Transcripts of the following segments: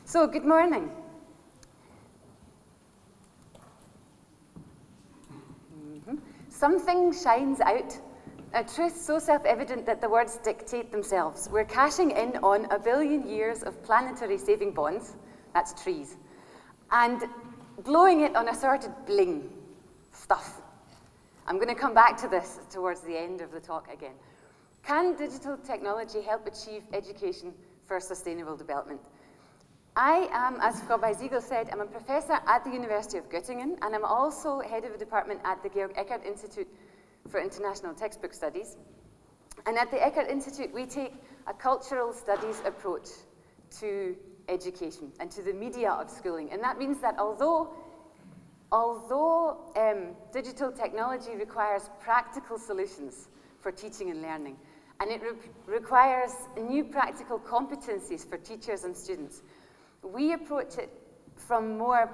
So, good morning. Something shines out, a truth so self-evident that the words dictate themselves. We're cashing in on 1 billion years of planetary saving bonds, that's trees, and blowing it on assorted bling stuff. I'm going to come back to this towards the end of the talk again. Can digital technology help achieve education for sustainable development? I am, as Frau Beisiegel said, I'm a professor at the University of Göttingen, and I'm also head of a department at the Georg Eckert Institute for International Textbook Studies. And at the Eckert Institute, we take a cultural studies approach to education and to the media of schooling. And that means that although digital technology requires practical solutions for teaching and learning, and it requires new practical competencies for teachers and students, we approach it from more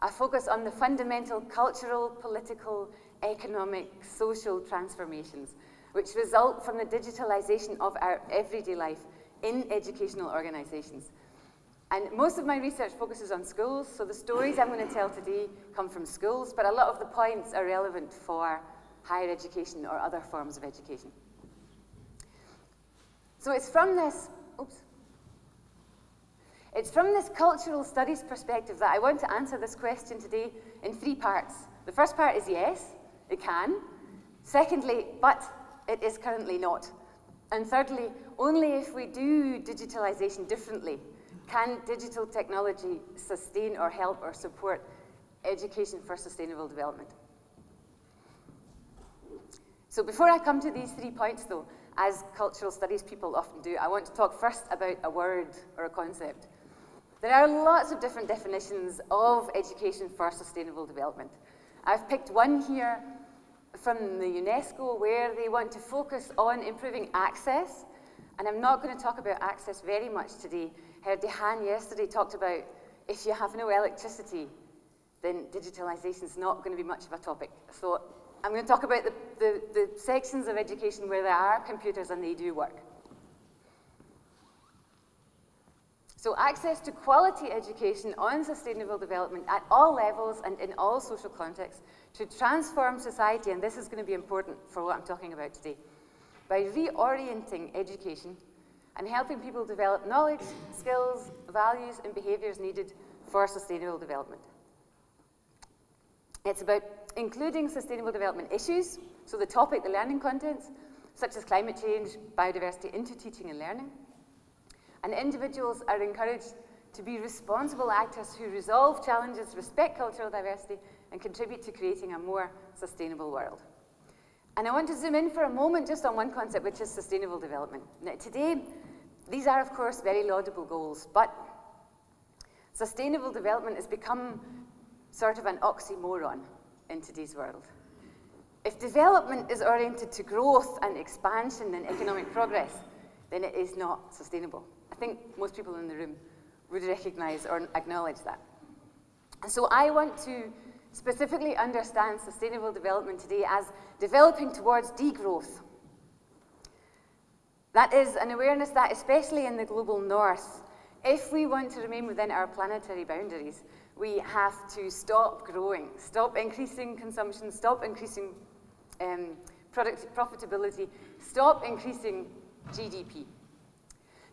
a focus on the fundamental cultural, political, economic, social transformations which result from the digitalization of our everyday life in educational organizations. And most of my research focuses on schools, so the stories I'm going to tell today come from schools, but a lot of the points are relevant for higher education or other forms of education. So it's from this cultural studies perspective that I want to answer this question today in 3 parts. The first part is yes, it can. Secondly, but it is currently not. And thirdly, only if we do digitalization differently can digital technology sustain or help or support education for sustainable development. So before I come to these 3 points though, as cultural studies people often do, I want to talk first about a word or a concept. There are lots of different definitions of education for sustainable development. I've picked one here from the UNESCO where they want to focus on improving access, and I'm not going to talk about access very much today. Herdy Hahn yesterday talked about if you have no electricity, then digitalization is not going to be much of a topic. So I'm going to talk about the sections of education where there are computers and they do work. So access to quality education on sustainable development at all levels and in all social contexts to transform society, and this is going to be important for what I'm talking about today, by reorienting education and helping people develop knowledge, skills, values, and behaviors needed for sustainable development. It's about including sustainable development issues, so the topic, the learning contents, such as climate change, biodiversity, into teaching and learning. And individuals are encouraged to be responsible actors who resolve challenges, respect cultural diversity, and contribute to creating a more sustainable world. And I want to zoom in for a moment just on one concept, which is sustainable development. Now, today, these are, of course, very laudable goals, but sustainable development has become sort of an oxymoron in today's world. If development is oriented to growth and expansion and economic progress, then it is not sustainable. I think most people in the room would recognize or acknowledge that. And so I want to specifically understand sustainable development today as developing towards degrowth. That is an awareness that, especially in the global north, if we want to remain within our planetary boundaries, we have to stop growing, stop increasing consumption, stop increasing profitability, stop increasing GDP.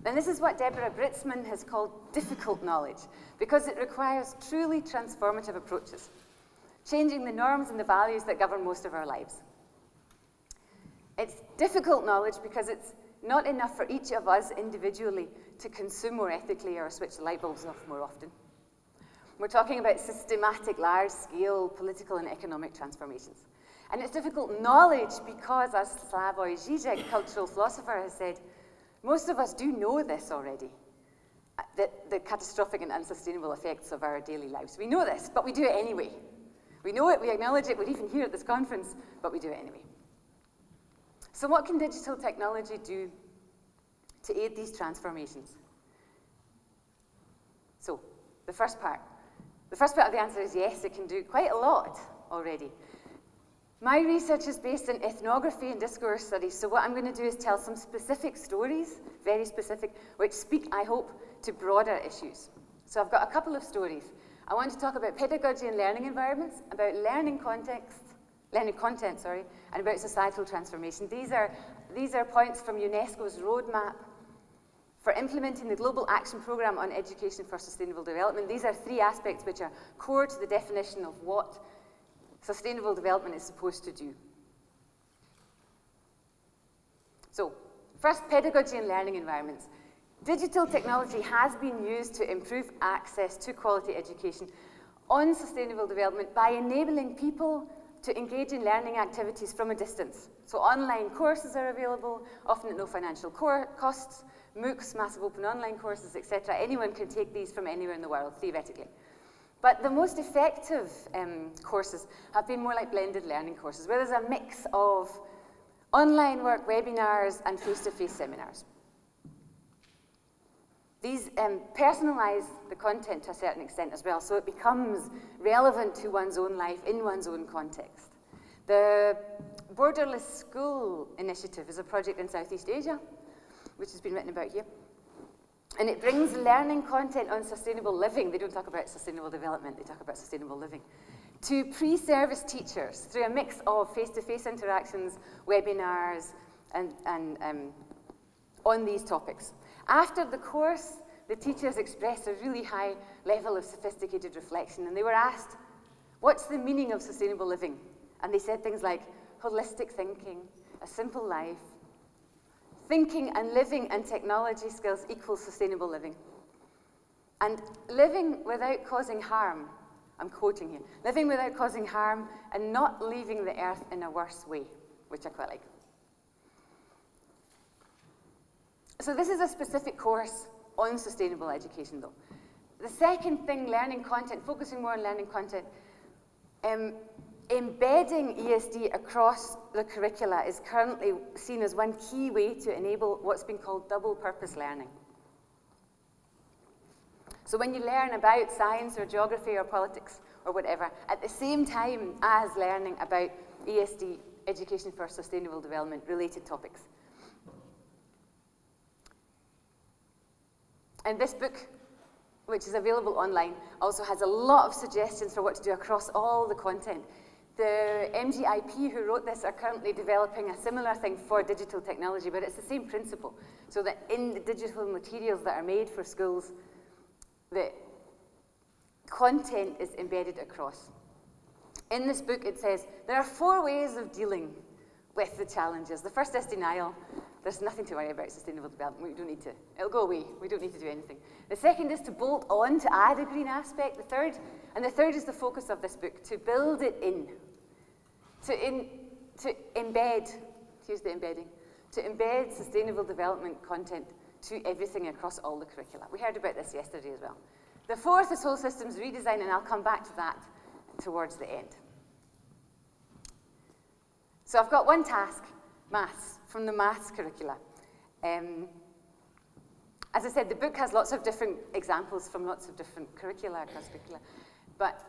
And this is what Deborah Britzman has called difficult knowledge, because it requires truly transformative approaches, changing the norms and the values that govern most of our lives. It's difficult knowledge because it's not enough for each of us individually to consume more ethically or switch the light bulbs off more often. We're talking about systematic, large-scale political and economic transformations. And it's difficult knowledge because, as Slavoj Žižek, cultural philosopher, has said, most of us do know this already, the catastrophic and unsustainable effects of our daily lives. We know this, but we do it anyway. We know it, we acknowledge it, we're even here at this conference, but we do it anyway. So what can digital technology do to aid these transformations? So, the first part of the answer is yes, it can do quite a lot already. My research is based in ethnography and discourse studies, so what I'm going to do is tell some specific stories, very specific, which speak, I hope, to broader issues. So I've got a couple of stories. I want to talk about pedagogy and learning environments, about learning content, and about societal transformation. These are points from UNESCO's roadmap for implementing the Global Action Programme on Education for Sustainable Development. These are three aspects which are core to the definition of what sustainable development is supposed to do. So, first, pedagogy and learning environments. Digital technology has been used to improve access to quality education on sustainable development by enabling people to engage in learning activities from a distance. So online courses are available, often at no financial costs, MOOCs, massive open online courses, etc. Anyone can take these from anywhere in the world, theoretically. But the most effective courses have been more like blended learning courses, where there's a mix of online work, webinars, and face-to-face seminars. These personalize the content to a certain extent as well, so it becomes relevant to one's own life in one's own context. The Borderless School Initiative is a project in Southeast Asia, which has been written about here. And it brings learning content on sustainable living. They don't talk about sustainable development, they talk about sustainable living, to pre-service teachers through a mix of face-to-face interactions, webinars, and on these topics. After the course, the teachers expressed a really high level of sophisticated reflection, and they were asked, what's the meaning of sustainable living? And they said things like holistic thinking, a simple life, thinking and living and technology skills equal sustainable living. And living without causing harm, I'm quoting here, living without causing harm and not leaving the earth in a worse way, which I quite like. So this is a specific course on sustainable education, though. The second thing, learning content, focusing more on learning content, embedding ESD across the curricula is currently seen as one key way to enable what's been called double-purpose learning. So when you learn about science or geography or politics or whatever, at the same time as learning about ESD, Education for Sustainable Development, related topics. And this book, which is available online, also has a lot of suggestions for what to do across all the content. The MGIP who wrote this are currently developing a similar thing for digital technology, but it's the same principle. So that in the digital materials that are made for schools, the content is embedded across. In this book it says, there are 4 ways of dealing with the challenges. The first is denial. There's nothing to worry about sustainable development. We don't need to. It'll go away. We don't need to do anything. The second is to bolt on, to add a green aspect. The third is the focus of this book, to build it in. To embed, here's the embedding, to embed sustainable development content to everything across all the curricula. We heard about this yesterday as well. The fourth is whole systems redesign, and I'll come back to that towards the end. So I've got one task, maths, from the maths curricula. As I said, the book has lots of different examples from lots of different curricula across curricula. But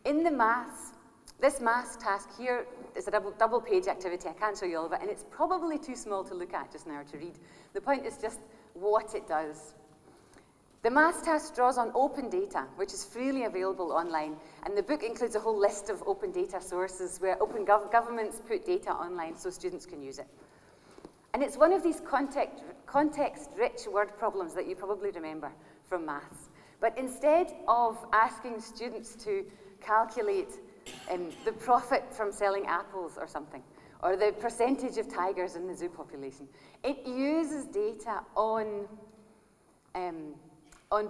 in the maths, this maths task here is a double page activity. I can't show you all of it, and it's probably too small to look at just now or to read. The point is just what it does. The maths task draws on open data, which is freely available online, and the book includes a whole list of open data sources where open governments put data online so students can use it. And it's one of these context-rich word problems that you probably remember from maths. But instead of asking students to calculate the profit from selling apples or something, or the percentage of tigers in the zoo population, it uses data on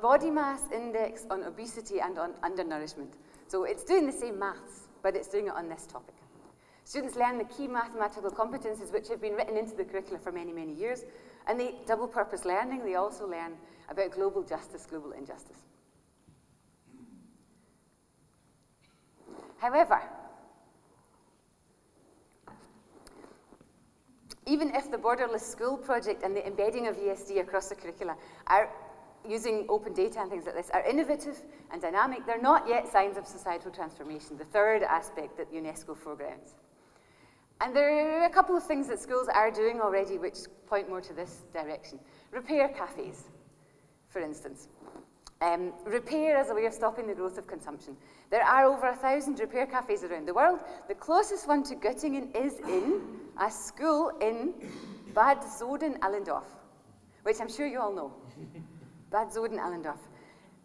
body mass index, on obesity, and on undernourishment. So it's doing the same maths, but it's doing it on this topic. Students learn the key mathematical competencies which have been written into the curricula for many, many years, and they double-purpose learning. They also learn about global justice, global injustice. However, even if the Borderless School project and the embedding of ESD across the curricula are using open data and things like this are innovative and dynamic. They're not yet signs of societal transformation, the third aspect that UNESCO foregrounds. And there are a couple of things that schools are doing already which point more to this direction. Repair cafes, for instance. Repair as a way of stopping the growth of consumption. There are over 1,000 repair cafes around the world. The closest one to Göttingen is in a school in Bad Soden-Allendorf, which I'm sure you all know. Bad Soden-Allendorf.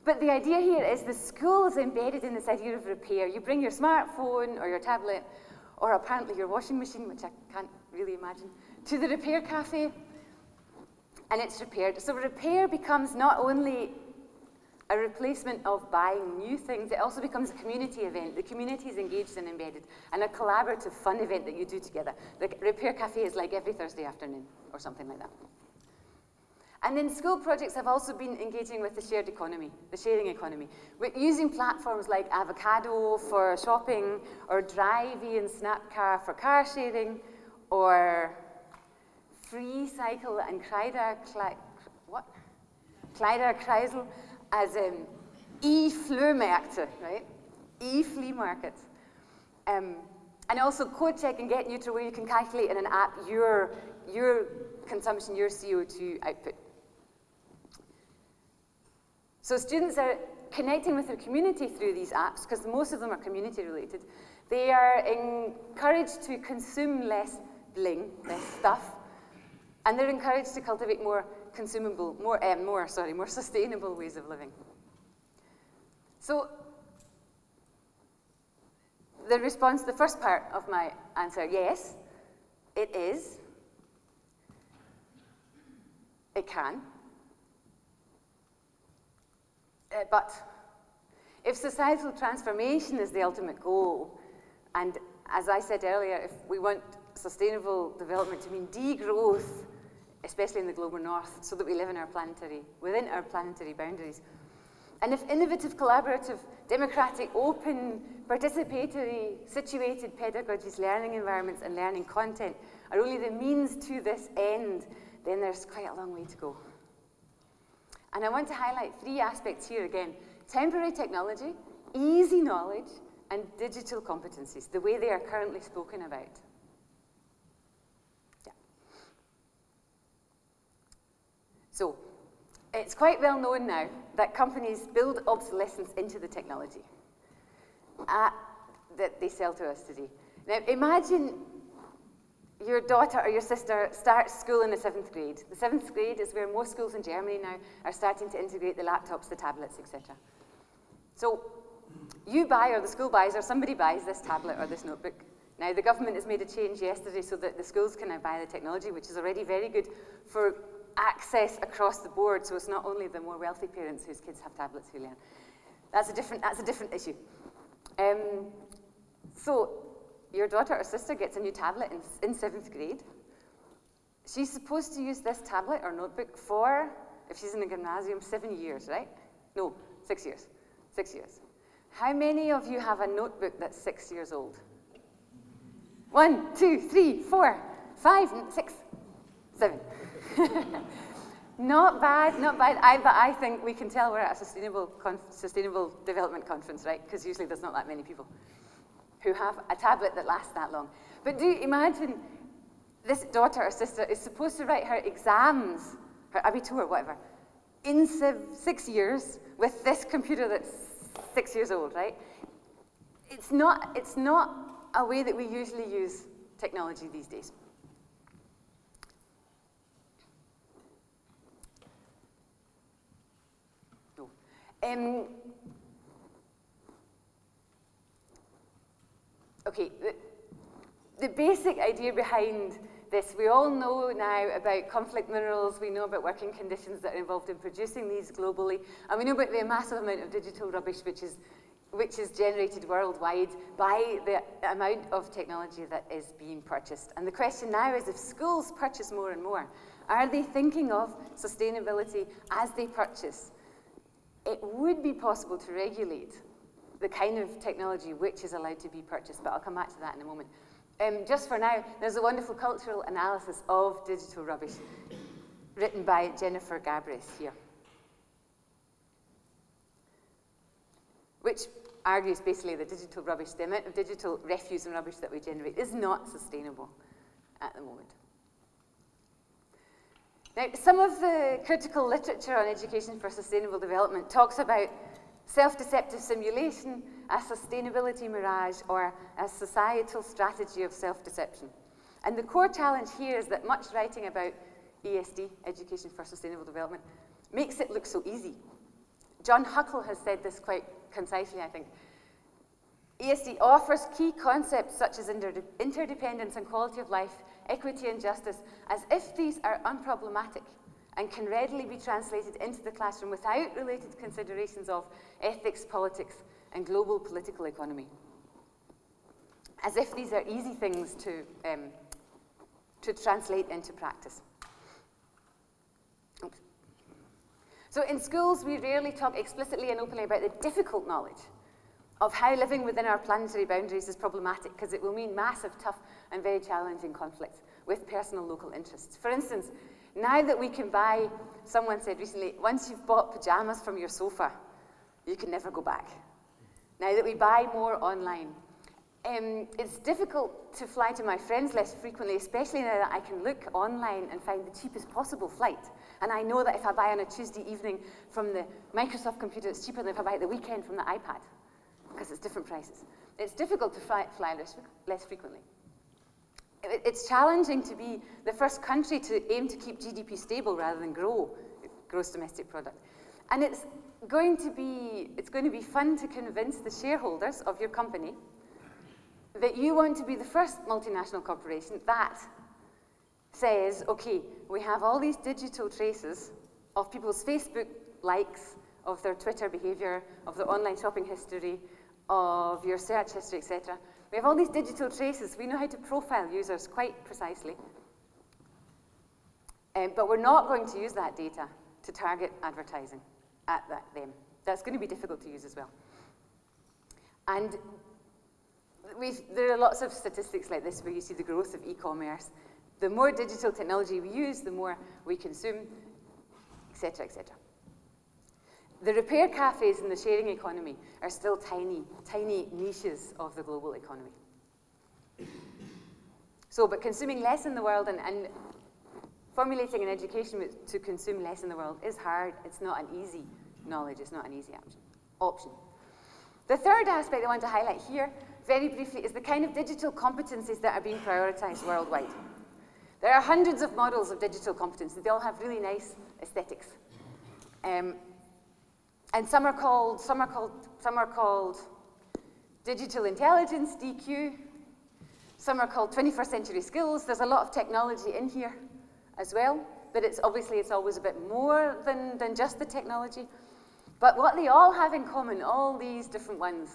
But the idea here is the school is embedded in this idea of repair. You bring your smartphone or your tablet, or apparently your washing machine, which I can't really imagine, to the repair cafe, and it's repaired. So repair becomes not only a replacement of buying new things, it also becomes a community event. The community is engaged and embedded, and a collaborative fun event that you do together. The repair cafe is like every Thursday afternoon, or something like that. And then school projects have also been engaging with the shared economy, the sharing economy, with using platforms like Avocado for shopping, or Drivey and Snapcar for car sharing, or Free Cycle and Kleider Kreisel as e-Flohmärkte, right? E-flea markets. And also CodeCheck and Get Neutral, where you can calculate in an app your consumption, your CO2 output. So students are connecting with their community through these apps, because most of them are community related. They are encouraged to consume less bling, less stuff, and they're encouraged to cultivate more consumable, more sustainable ways of living. So the response, the first part of my answer, yes, it is. It can. But if societal transformation is the ultimate goal, and as I said earlier, if we want sustainable development to mean degrowth, especially in the global north, so that we live in within our planetary boundaries, and if innovative, collaborative, democratic, open, participatory, situated pedagogies, learning environments, and learning content are only the means to this end, then there's quite a long way to go. And I want to highlight 3 aspects here again: temporary technology, easy knowledge, and digital competencies, the way they are currently spoken about. Yeah. So, it's quite well known now that companies build obsolescence into the technology that they sell to us today. Now, imagine your daughter or your sister starts school in the 7th grade. The 7th grade is where most schools in Germany now are starting to integrate the laptops, the tablets, etc. So you buy, or the school buys, or somebody buys this tablet or this notebook. Now the government has made a change yesterday so that the schools can now buy the technology, which is already very good for access across the board. So it's not only the more wealthy parents whose kids have tablets who learn. That's a different issue. So your daughter or sister gets a new tablet in 7th grade. She's supposed to use this tablet or notebook for, if she's in a gymnasium, 7 years, right? No, 6 years. 6 years. How many of you have a notebook that's 6 years old? 1, 2, 3, 4, 5, 6, 7. Not bad, not bad. But I think we can tell we're at a sustainable development conference, right? Because usually there's not that many people who have a tablet that lasts that long. But do you imagine this daughter or sister is supposed to write her exams, her Abitur or whatever, in 6 years with this computer that's 6 years old, right? It's not a way that we usually use technology these days. No. Okay, the basic idea behind this, we all know now about conflict minerals, we know about working conditions that are involved in producing these globally, and we know about the massive amount of digital rubbish which is generated worldwide by the amount of technology that is being purchased. And the question now is, if schools purchase more and more, are they thinking of sustainability as they purchase? It would be possible to regulate the kind of technology which is allowed to be purchased, but I'll come back to that in a moment. Just for now, there's a wonderful cultural analysis of digital rubbish written by Jennifer Gabris here. which argues basically the digital rubbish, the amount of digital refuse and rubbish that we generate is not sustainable at the moment. Now, some of the critical literature on education for sustainable development talks about self-deceptive simulation, a sustainability mirage, or a societal strategy of self-deception. And the core challenge here is that much writing about ESD, Education for Sustainable Development, makes it look so easy. John Huckle has said this quite concisely, I think. ESD offers key concepts such as interdependence and quality of life, equity and justice, as if these are unproblematic and can readily be translated into the classroom without related considerations of ethics, politics, and global political economy. As if these are easy things to translate into practice. Oops. So in schools, we rarely talk explicitly and openly about the difficult knowledge of how living within our planetary boundaries is problematic, because it will mean massive, tough, and very challenging conflicts with personal local interests. For instance, now that we can buy, someone said recently, once you've bought pajamas from your sofa, you can never go back. Now that we buy more online, it's difficult to fly to my friends less frequently, especially now that I can look online and find the cheapest possible flight. And I know that if I buy on a Tuesday evening from the Microsoft computer, it's cheaper than if I buy at the weekend from the iPad, because it's different prices. It's difficult to fly less frequently. It's challenging to be the first country to aim to keep GDP stable rather than grow gross domestic product. And it's going to be fun to convince the shareholders of your company that you want to be the first multinational corporation that says, okay, we have all these digital traces of people's Facebook likes, of their Twitter behavior, of their online shopping history, of your search history, etc. We have all these digital traces. We know how to profile users quite precisely. But we're not going to use that data to target advertising at them. That's going to be difficult to use as well. And there are lots of statistics like this where you see the growth of e-commerce. The more digital technology we use, the more we consume, etc., etc. The repair cafes in the sharing economy are still tiny, tiny niches of the global economy. So, but consuming less in the world and formulating an education to consume less in the world is hard. It's not an easy knowledge. It's not an easy option. The third aspect I want to highlight here, very briefly, is the kind of digital competencies that are being prioritized worldwide. There are hundreds of models of digital competence. They all have really nice aesthetics. And some are called digital intelligence, DQ. Some are called 21st century skills. There's a lot of technology in here as well, but it's always a bit more than just the technology. But what they all have in common, all these different ones,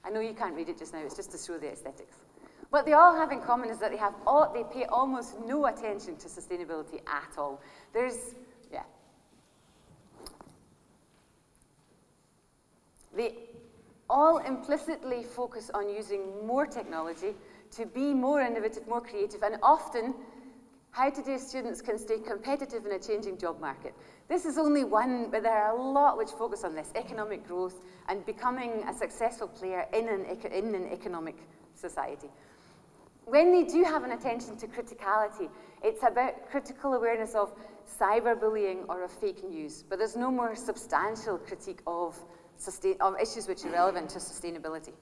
I know you can't read it just now, it's just to show the aesthetics. What they all have in common is that they pay almost no attention to sustainability at all. They all implicitly focus on using more technology to be more innovative, more creative, and often how today's students can stay competitive in a changing job market. This is only one, but there are a lot which focus on this, economic growth and becoming a successful player in an economic society. When they do have an attention to criticality, it's about critical awareness of cyberbullying or of fake news, but there's no more substantial critique of issues which are relevant to sustainability.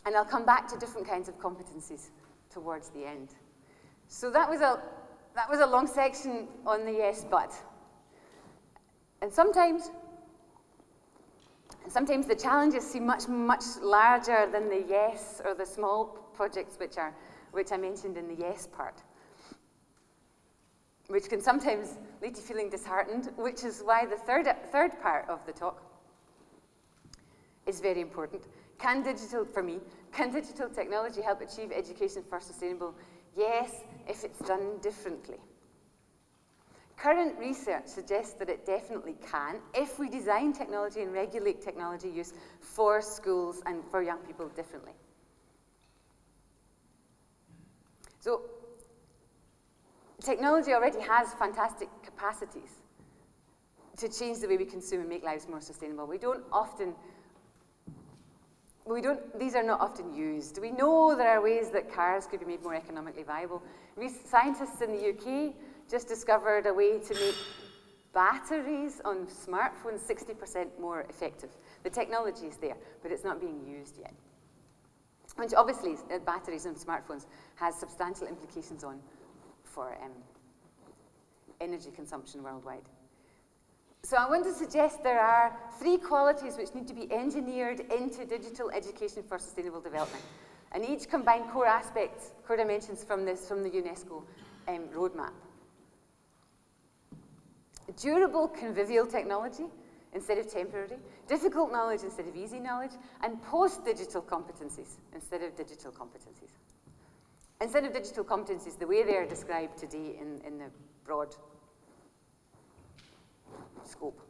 And I'll come back to different kinds of competencies towards the end. So that was a long section on the yes, but. And sometimes the challenges seem much, much larger than the yes or the small projects which I mentioned in the yes part, which can sometimes lead to feeling disheartened, which is why the third part of the talk is very important. Can digital technology help achieve education for sustainable? Yes, if it's done differently. Current research suggests that it definitely can if we design technology and regulate technology use for schools and for young people differently. So, technology already has fantastic capacities, to change the way we consume and make lives more sustainable. These are not often used. We know there are ways that cars could be made more economically viable. Scientists in the UK just discovered a way to make batteries on smartphones 60% more effective. The technology is there, but it's not being used yet. Which obviously, batteries on smartphones has substantial implications for energy consumption worldwide. So I want to suggest there are 3 qualities which need to be engineered into digital education for sustainable development. And each combine core aspects, core dimensions from the UNESCO roadmap. Durable convivial technology instead of temporary, difficult knowledge instead of easy knowledge, and post-digital competencies instead of digital competencies. Instead of digital competencies, the way they are described today in the broad scope.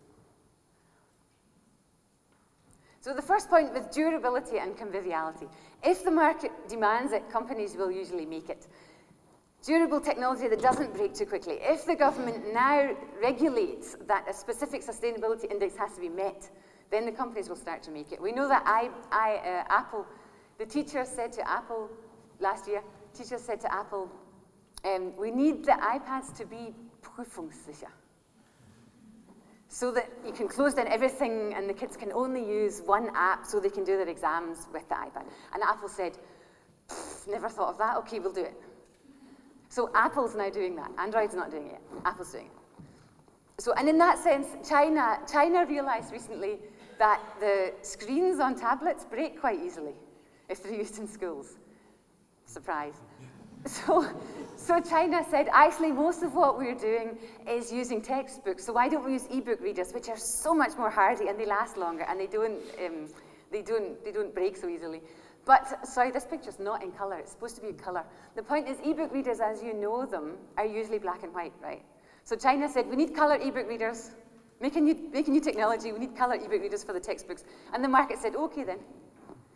So the first point with durability and conviviality. If the market demands it, companies will usually make it. Durable technology that doesn't break too quickly. If the government now regulates that a specific sustainability index has to be met, then the companies will start to make it. We know that Apple, the teachers said to Apple last year, we need the iPads to be prüfungssicher. So that you can close down everything and the kids can only use one app so they can do their exams with the iPad. And Apple said, never thought of that, okay, we'll do it. So Apple's now doing that. Android's not doing it, Apple's doing it. So, and in that sense, China realized recently that the screens on tablets break quite easily if they're used in schools. Surprise. So China said, actually, most of what we're doing is using textbooks, so why don't we use e-book readers, which are so much more hardy and they last longer and they don't break so easily. But, sorry, this picture's not in color, it's supposed to be in color. The point is, e-book readers, as you know them, are usually black and white, right? So China said, we need color e-book readers, make a new technology, we need color e-book readers for the textbooks. And the market said, okay then,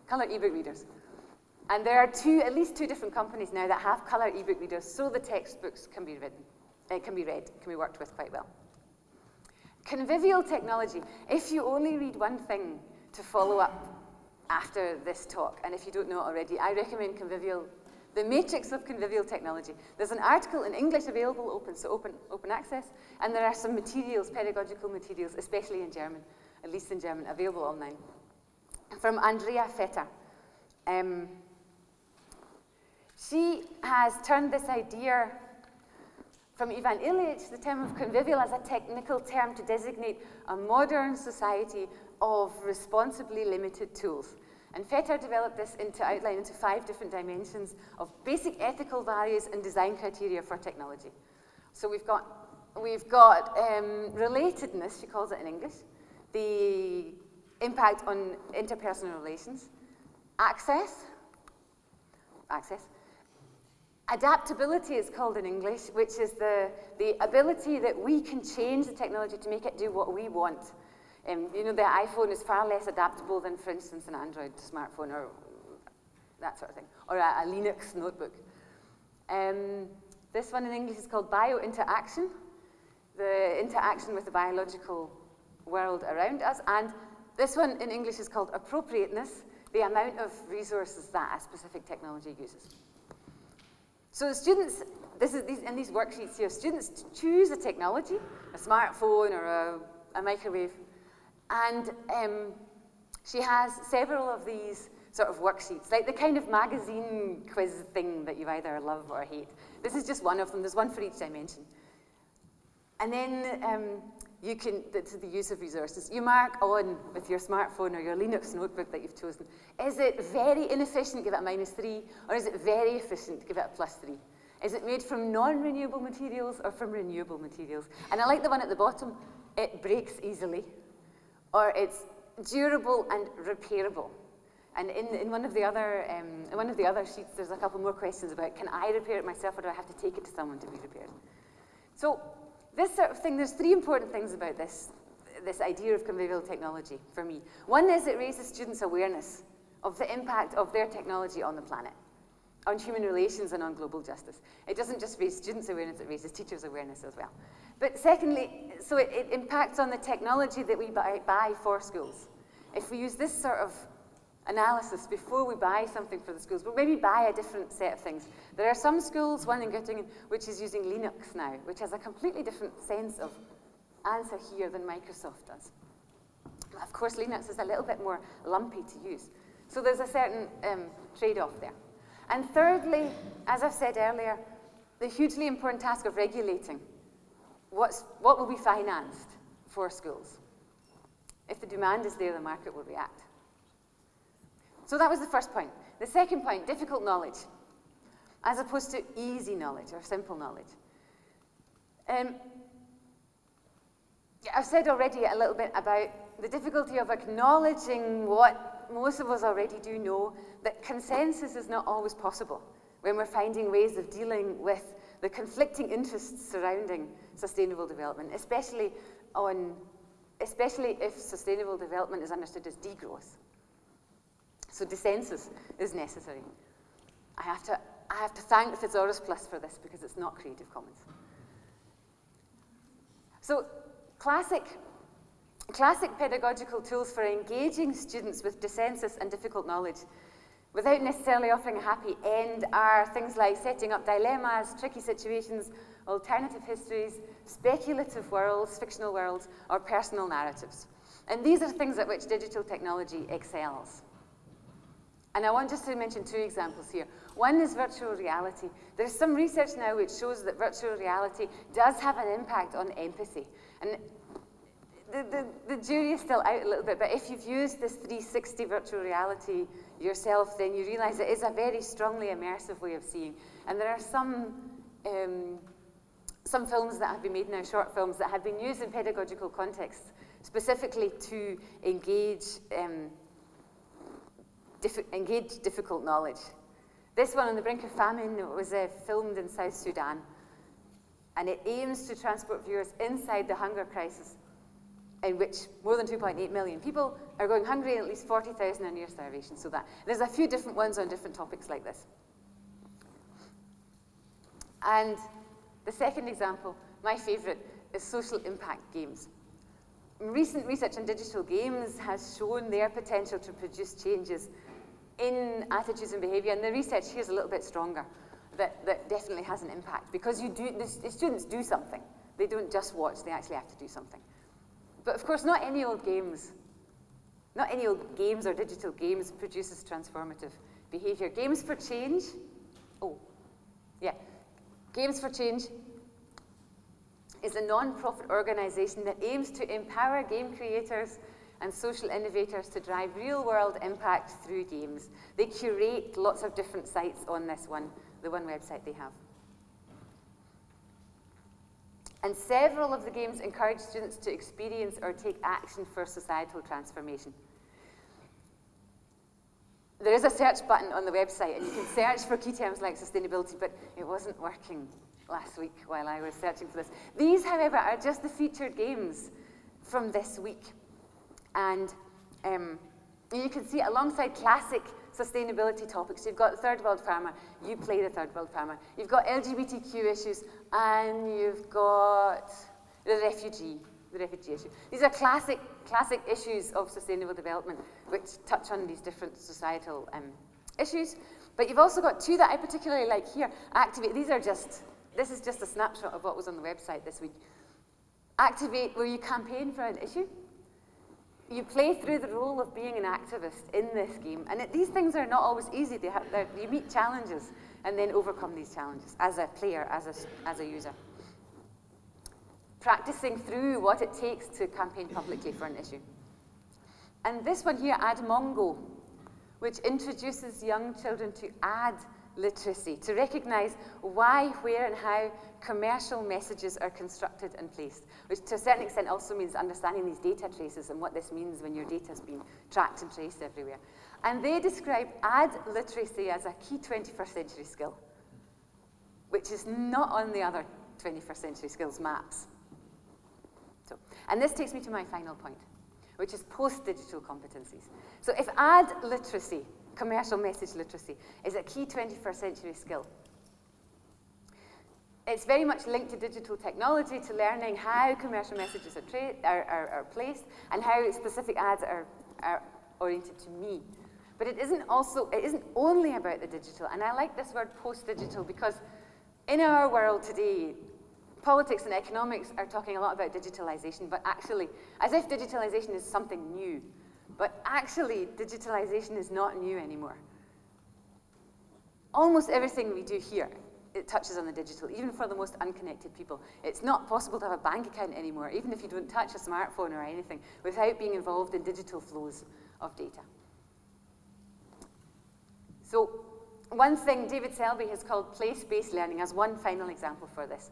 color e-book readers. And there are at least two different companies now that have color e-book readers, so the textbooks can be worked with quite well. Convivial technology. If you only read one thing to follow up after this talk, and if you don't know it already, I recommend The Matrix of Convivial Technology. There's an article in English available, open access, and there are some materials, pedagogical materials, especially in German, at least in German, available online, from Andrea Vetter. She has turned this idea from Ivan Illich, the term of convivial, as a technical term to designate a modern society of responsibly limited tools. And Vetter developed this outline into 5 different dimensions of basic ethical values and design criteria for technology. So we've got relatedness, she calls it in English, the impact on interpersonal relations, access, adaptability is called in English, which is the ability that we can change the technology to make it do what we want. You know, the iPhone is far less adaptable than, for instance, an Android smartphone or that sort of thing, or a Linux notebook. This one in English is called biointeraction, the interaction with the biological world around us. And this one in English is called appropriateness, the amount of resources that a specific technology uses. So the students, in these worksheets here, students choose a technology, a smartphone or a microwave, and she has several of these sort of worksheets, like the kind of magazine quiz thing that you either love or hate. This is just one of them. There's one for each dimension. And then you can, to the use of resources, you mark on with your smartphone or your Linux notebook that you've chosen. Is it very inefficient, give it a -3, or is it very efficient, give it a +3? Is it made from non-renewable materials or from renewable materials? And I like the one at the bottom, it breaks easily, or it's durable and repairable. And in one of the other sheets, there's a couple more questions about, can I repair it myself, or do I have to take it to someone to be repaired? So this sort of thing, there's 3 important things about this idea of convivial technology for me. One is it raises students' awareness of the impact of their technology on the planet. on human relations and on global justice. It doesn't just raise students' awareness, it raises teachers' awareness as well. But secondly, so it impacts on the technology that we buy for schools. If we use this sort of analysis before we buy something for the schools, but maybe buy a different set of things. There are some schools, one in Göttingen, which is using Linux now, which has a completely different sense of answer here than Microsoft does. Of course, Linux is a little bit more lumpy to use. So there's a certain trade-off there. And thirdly, as I've said earlier, the hugely important task of regulating what will be financed for schools. If the demand is there, the market will react. So that was the first point. The second point, difficult knowledge, as opposed to easy knowledge or simple knowledge. I've said already a little bit about the difficulty of acknowledging what most of us already do know, that consensus is not always possible when we're finding ways of dealing with the conflicting interests surrounding sustainable development, especially if sustainable development is understood as degrowth. So dissensus is necessary. I have to thank Thesaurus Plus for this because it's not Creative Commons. So classic pedagogical tools for engaging students with dissensus and difficult knowledge without necessarily offering a happy end are things like setting up dilemmas, tricky situations, alternative histories, speculative worlds, fictional worlds, or personal narratives. And these are things at which digital technology excels. And I want just to mention two examples here. One is virtual reality. There's some research now which shows that virtual reality does have an impact on empathy. And the jury is still out a little bit, but if you've used this 360 virtual reality yourself, then you realize it is a very strongly immersive way of seeing. And there are some films that have been made now, short films, that have been used in pedagogical contexts, specifically to engage difficult knowledge. This one, On the Brink of Famine, was filmed in South Sudan, and it aims to transport viewers inside the hunger crisis, in which more than 2.8 million people are going hungry and at least 40,000 are near starvation. So that there's a few different ones on different topics like this. And the second example, my favorite, is social impact games. Recent research on digital games has shown their potential to produce changes in attitudes and behavior, and the research here is a little bit stronger, that definitely has an impact, because the students do something. They don't just watch, they actually have to do something. But of course, not any old games or digital games produces transformative behavior. Games for Change, Games for Change is a non-profit organization that aims to empower game creators and social innovators to drive real-world impact through games. They curate lots of different sites on the one website they have. And several of the games encourage students to experience or take action for societal transformation. There is a search button on the website, and you can search for key terms like sustainability, but it wasn't working last week while I was searching for this. These, however, are just the featured games from this week. And you can see alongside classic sustainability topics, you've got third world farmer, you play the third world farmer. You've got LGBTQ issues, and you've got the refugee issue. These are classic issues of sustainable development which touch on these different societal issues. But you've also got two that I particularly like here. Activate, this is just a snapshot of what was on the website this week. Activate, where you campaign for an issue. You play through the role of being an activist in this game. And these things are not always easy. You meet challenges and then overcome these challenges as a player, as a user. Practicing through what it takes to campaign publicly for an issue. And this one here, Admongo, which introduces young children to ad literacy, to recognize why, where, and how commercial messages are constructed and placed, which to a certain extent also means understanding these data traces and what this means when your data has been tracked and traced everywhere. And they describe ad literacy as a key 21st century skill, which is not on the other 21st century skills maps. And this takes me to my final point, which is post-digital competencies. So if ad literacy commercial message literacy is a key 21st century skill. It's very much linked to digital technology, to learning how commercial messages are placed and how specific ads are oriented to me. But it isn't only about the digital, and I like this word post-digital because in our world today, politics and economics are talking a lot about digitalization, but actually, as if digitalization is something new. But actually, digitalization is not new anymore. Almost everything we do here, it touches on the digital, even for the most unconnected people. It's not possible to have a bank account anymore, even if you don't touch a smartphone or anything, without being involved in digital flows of data. So, one thing David Selby has called place-based learning as one final example for this.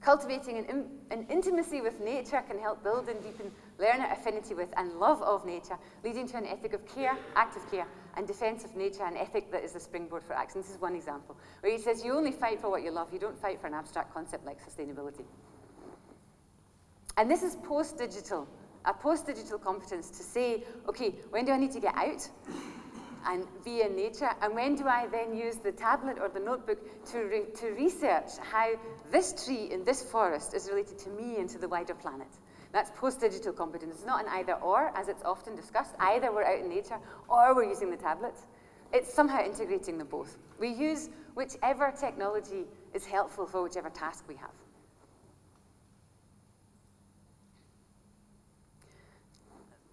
Cultivating an intimacy with nature can help build and deepen learner affinity with and love of nature, leading to an ethic of care, active care, and defense of nature, an ethic that is the springboard for action. This is one example, where he says you only fight for what you love, you don't fight for an abstract concept like sustainability. And this is post-digital, a post-digital competence to say, okay, when do I need to get out and be in nature, and when do I then use the tablet or the notebook to research how this tree in this forest is related to me and to the wider planet. That's post-digital competence. It's not an either-or, as it's often discussed. Either we're out in nature or we're using the tablets. It's somehow integrating them both. We use whichever technology is helpful for whichever task we have.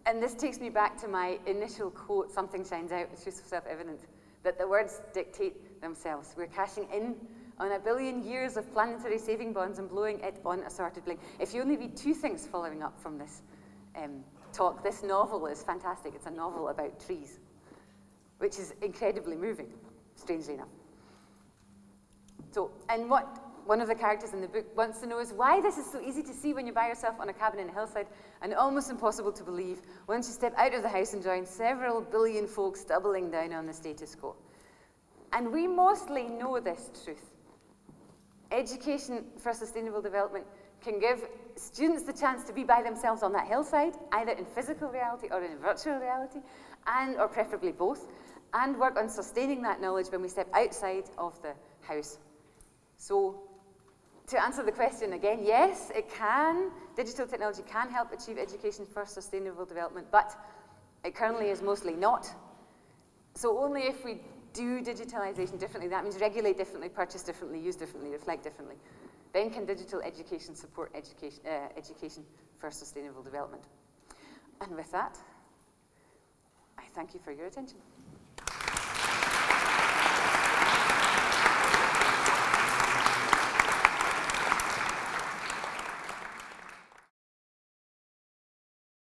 And this takes me back to my initial quote, something shines out, it's just self-evident, that the words dictate themselves. We're cashing in on 1 billion years of planetary saving bonds and blowing it on assorted bling. If you only read 2 things following up from this talk, this novel is fantastic. It's a novel about trees, which is incredibly moving, strangely enough. So, and what one of the characters in the book wants to know is why this is so easy to see when you're by yourself on a cabin in a hillside and almost impossible to believe once you step out of the house and join several billion folks doubling down on the status quo. And we mostly know this truth. Education for sustainable development can give students the chance to be by themselves on that hillside, either in physical reality or in virtual reality, or preferably both, and work on sustaining that knowledge when we step outside of the house. So, to answer the question again, yes, it can. Digital technology can help achieve education for sustainable development, but it currently is mostly not. So only if we do digitalization differently, that means regulate differently, purchase differently, use differently, reflect differently, then can digital education support education for sustainable development. And with that, I thank you for your attention.